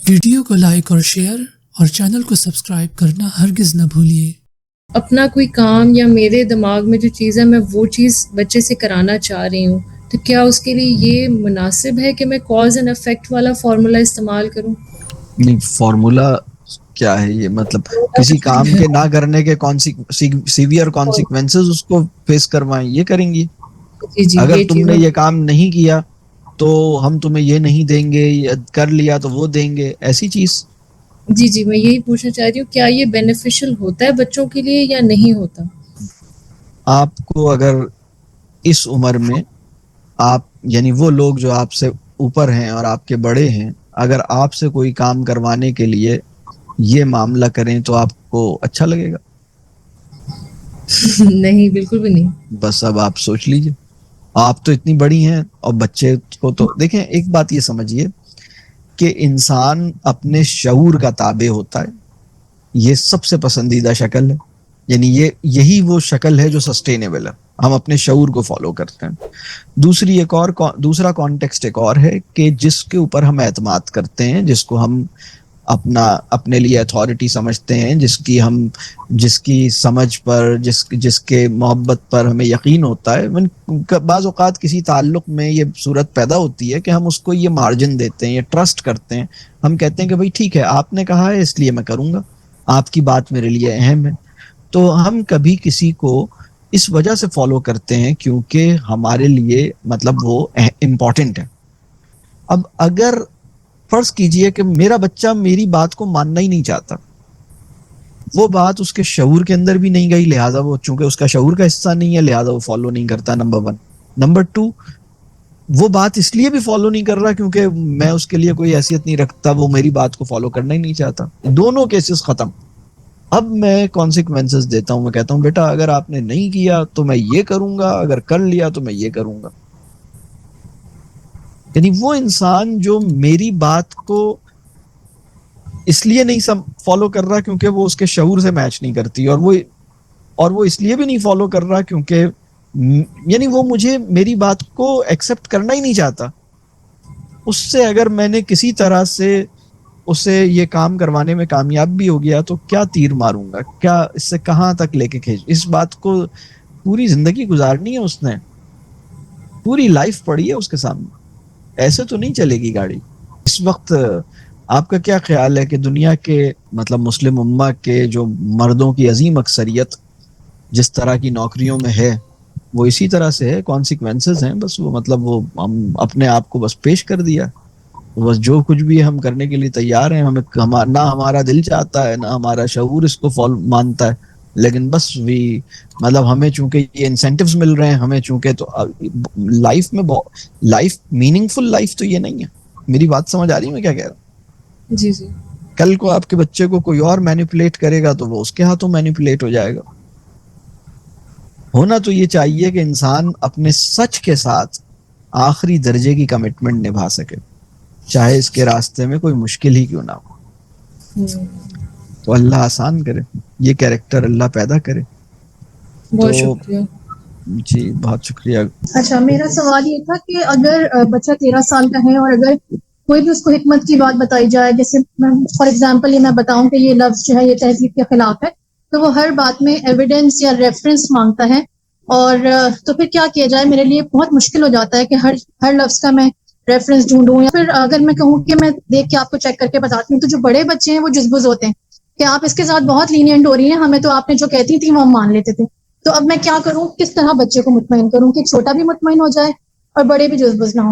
Video کو like اور share اور چینل کو سبسکرائب کرنا ہرگز نہ بھولیے۔ اپنا کوئی کام یا میرے دماغ میں جو چیز ہے میں وہ چیز بچے سے کرانا چاہ رہی ہوں، تو کیا اس کے لیے یہ مناسب ہے کہ میں کاز اینڈ افیکٹ والا فارمولا استعمال کروں؟ نہیں، فارمولا کیا ہے یہ؟ مطلب کسی کام کے نہ کرنے کے سیویئر کانسیکوینسز اس کو فیس کروائیں، یہ کریں گی؟ جی اگر یہ تم چیز نے یہ کام نہیں کیا تو ہم تمہیں یہ نہیں دیں گے، یا کر لیا تو وہ دیں گے، ایسی چیز؟ جی میں یہی پوچھنا چاہ رہی ہوں، کیا یہ بینیفیشل ہوتا ہے بچوں کے لیے یا نہیں ہوتا؟ آپ کو اگر اس عمر میں آپ یعنی وہ لوگ جو آپ سے اوپر ہیں اور آپ کے بڑے ہیں، اگر آپ سے کوئی کام کروانے کے لیے یہ معاملہ کریں تو آپ کو اچھا لگے گا؟ نہیں، بالکل بھی نہیں۔ بس اب آپ سوچ لیجئے، آپ تو اتنی بڑی ہیں اور بچے کو تو دیکھیں، ایک بات یہ سمجھیے کہ انسان اپنے شعور کا تابع ہوتا ہے، یہ سب سے پسندیدہ شکل ہے، یعنی یہی وہ شکل ہے جو سسٹینیبل ہے، ہم اپنے شعور کو فالو کرتے ہیں۔ دوسرا کانٹیکسٹ ایک اور ہے کہ جس کے اوپر ہم اعتماد کرتے ہیں، جس کو ہم اپنے لیے اتھارٹی سمجھتے ہیں، جس کی سمجھ پر، جس کے محبت پر ہمیں یقین ہوتا ہے، بعض اوقات کسی تعلق میں یہ صورت پیدا ہوتی ہے کہ ہم اس کو یہ مارجن دیتے ہیں، یہ ٹرسٹ کرتے ہیں، ہم کہتے ہیں کہ بھائی ٹھیک ہے، آپ نے کہا ہے اس لیے میں کروں گا، آپ کی بات میرے لیے اہم ہے۔ تو ہم کبھی کسی کو اس وجہ سے فالو کرتے ہیں کیونکہ ہمارے لیے مطلب وہ امپورٹنٹ ہے۔ اب اگر فرض کیجئے کہ میرا بچہ میری بات کو ماننا ہی نہیں چاہتا، وہ بات اس کے شعور کے اندر بھی نہیں گئی، لہٰذا وہ چونکہ اس کا شعور کا حصہ نہیں ہے لہٰذا وہ فالو نہیں کرتا، نمبر 1۔ نمبر 2، وہ بات اس لیے بھی فالو نہیں کر رہا کیونکہ میں اس کے لیے کوئی حیثیت نہیں رکھتا، وہ میری بات کو فالو کرنا ہی نہیں چاہتا۔ دونوں کیسز ختم۔ اب میں کانسیکوینسز دیتا ہوں، میں کہتا ہوں بیٹا اگر آپ نے نہیں کیا تو میں یہ کروں گا، اگر کر لیا تو میں یہ کروں گا۔ یعنی وہ انسان جو میری بات کو اس لیے نہیں فالو کر رہا کیونکہ وہ اس کے شعور سے میچ نہیں کرتی، اور وہ اس لیے بھی نہیں فالو کر رہا کیونکہ یعنی وہ مجھے میری بات کو ایکسیپٹ کرنا ہی نہیں چاہتا، اس سے اگر میں نے کسی طرح سے اسے یہ کام کروانے میں کامیاب بھی ہو گیا تو کیا تیر ماروں گا، کیا اس سے کہاں تک لے کے کھینچ، اس بات کو پوری زندگی گزارنی ہے، اس نے پوری لائف پڑی ہے اس کے سامنے، ایسے تو نہیں چلے گی گاڑی۔ اس وقت آپ کا کیا خیال ہے کہ دنیا کے مطلب مسلم امہ کے جو مردوں کی عظیم اکثریت جس طرح کی نوکریوں میں ہے وہ اسی طرح سے ہے، کانسیکوینسز ہیں، بس وہ مطلب وہ ہم اپنے آپ کو بس پیش کر دیا، بس جو کچھ بھی ہم کرنے کے لیے تیار ہیں، نہ ہمارا دل چاہتا ہے نہ ہمارا شعور اس کو مانتا ہے، لیکن بس مطلب ہمیں چونکہ یہ انسینٹیوز مل رہے ہیں، ہمیں چونکہ تو لائف میننگ فل لائف تو یہ نہیں ہے۔ میری بات سمجھ آ رہی ہے میں کیا کہہ رہا ہوں؟ جی کل کو آپ کے بچے کو کوئی اور مینیپولیٹ کرے گا تو وہ اس کے ہاتھوں مینیپولیٹ ہو جائے گا۔ ہونا تو یہ چاہیے کہ انسان اپنے سچ کے ساتھ آخری درجے کی کمٹمنٹ نبھا سکے، چاہے اس کے راستے میں کوئی مشکل ہی کیوں نہ ہو۔ تو اللہ آسان کرے، یہ کیریکٹر اللہ پیدا کرے۔ بہت شکریہ جی بہت شکریہ۔ اچھا، میرا سوال یہ تھا کہ اگر بچہ 13 سال کا ہے اور اگر کوئی بھی اس کو حکمت کی بات بتائی جائے، جیسے فار ایگزامپل یہ میں بتاؤں کہ یہ لفظ جو ہے یہ تہذیب کے خلاف ہے، تو وہ ہر بات میں ایویڈنس یا ریفرنس مانگتا ہے، اور تو پھر کیا کیا جائے؟ میرے لیے بہت مشکل ہو جاتا ہے کہ ہر لفظ کا میں ریفرنس ڈھونڈوں، یا پھر اگر میں کہوں کہ میں دیکھ کے آپ کو چیک کر کے بتاتی ہوں، تو جو بڑے بچے ہیں وہ جزبز ہوتے ہیں کہ آپ اس کے ساتھ بہت لینینٹ ہو رہی ہیں، ہمیں تو آپ نے جو کہتی تھی وہ ہم مان لیتے تھے۔ تو اب میں کیا کروں، کس طرح بچے کو مطمئن کروں کہ چھوٹا بھی مطمئن ہو جائے اور بڑے بھی جزبز نہ ہو؟